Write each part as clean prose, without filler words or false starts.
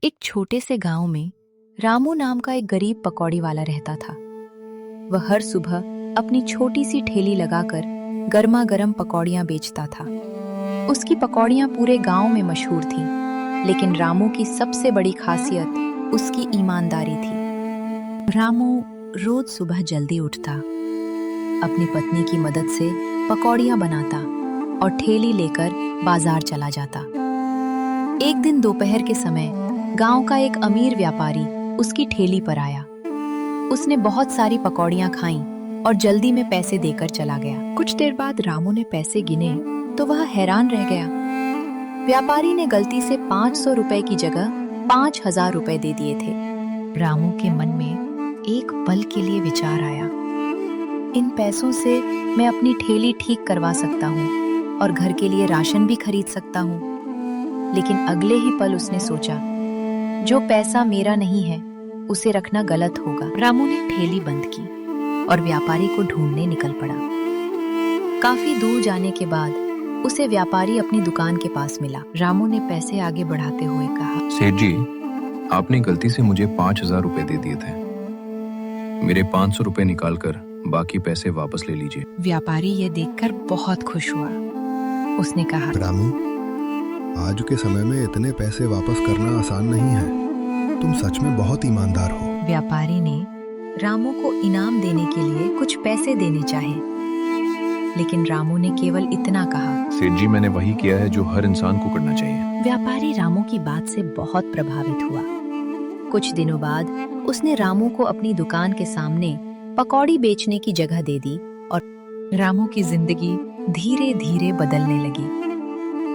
एक छोटे से गांव में रामू नाम का एक गरीब पकौड़ी वाला रहता था। वह हर सुबह अपनी छोटी सी ठेली लगाकर गर्मा गर्म पकौड़ियां बेचता था। उसकी पकौड़ियां पूरे गांव में मशहूर थीं, लेकिन रामू की सबसे बड़ी खासियत उसकी ईमानदारी थी। रामू रोज सुबह जल्दी उठता, अपनी पत्नी की मदद से पकौड़ियां बनाता और ठेली लेकर बाजार चला जाता। एक दिन दोपहर के समय गांव का एक अमीर व्यापारी उसकी ठेली पर आया। उसने बहुत सारी पकौड़ियां खाईं और जल्दी में पैसे देकर चला गया। कुछ देर बाद रामू ने पैसे गिने तो वह हैरान रह गया। व्यापारी ने गलती से 500 रुपए की जगह 5000 रुपए दे दिए थे। रामू के मन में एक पल के लिए विचार आया, इन पैसों से मैं अपनी ठेली ठीक करवा सकता हूँ और घर के लिए राशन भी खरीद सकता हूँ। लेकिन अगले ही पल उसने सोचा, जो पैसा मेरा नहीं है उसे रखना गलत होगा। रामू ने ठेली बंद की और व्यापारी को ढूंढने निकल पड़ा। काफी दूर जाने के बाद उसे व्यापारी अपनी दुकान के पास मिला। रामू ने पैसे आगे बढ़ाते हुए कहा, सेठ जी, आपने गलती से मुझे 5000 रुपए दे दिए थे। मेरे 500 रुपए निकालकर बाकी पैसे वापस ले लीजिए। व्यापारी ये देखकर बहुत खुश हुआ। उसने कहा, रामू, आज के समय में इतने पैसे वापस करना आसान नहीं है। तुम सच में बहुत ईमानदार हो। व्यापारी ने रामू को इनाम देने के लिए कुछ पैसे देने चाहे, लेकिन रामू ने केवल इतना कहा, सेठ जी, मैंने वही किया है जो हर इंसान को करना चाहिए। व्यापारी रामू की बात से बहुत प्रभावित हुआ। कुछ दिनों बाद उसने रामू को अपनी दुकान के सामने पकौड़ी बेचने की जगह दे दी और रामू की जिंदगी धीरे धीरे बदलने लगी।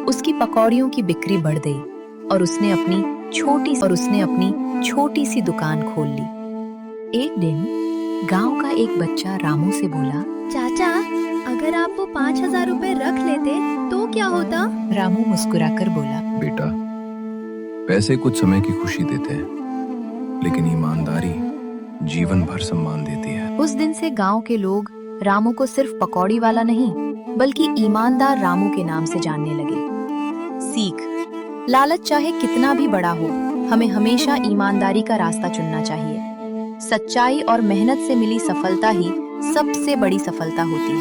उसकी पकौड़ियों की बिक्री बढ़ गई और उसने अपनी छोटी सी दुकान खोल ली। एक दिन गांव का एक बच्चा रामू से बोला, चाचा, अगर आप वो 5000 रुपए रख लेते तो क्या होता? रामू मुस्कुराकर बोला, बेटा, पैसे कुछ समय की खुशी देते हैं, लेकिन ईमानदारी जीवन भर सम्मान देती है। उस दिन से गांव के लोग रामू को सिर्फ पकौड़ी वाला नहीं, बल्कि ईमानदार रामू के नाम से जानने लगे। सीख: लालच चाहे कितना भी बड़ा हो, हमें हमेशा ईमानदारी का रास्ता चुनना चाहिए। सच्चाई और मेहनत से मिली सफलता ही सबसे बड़ी सफलता होती है।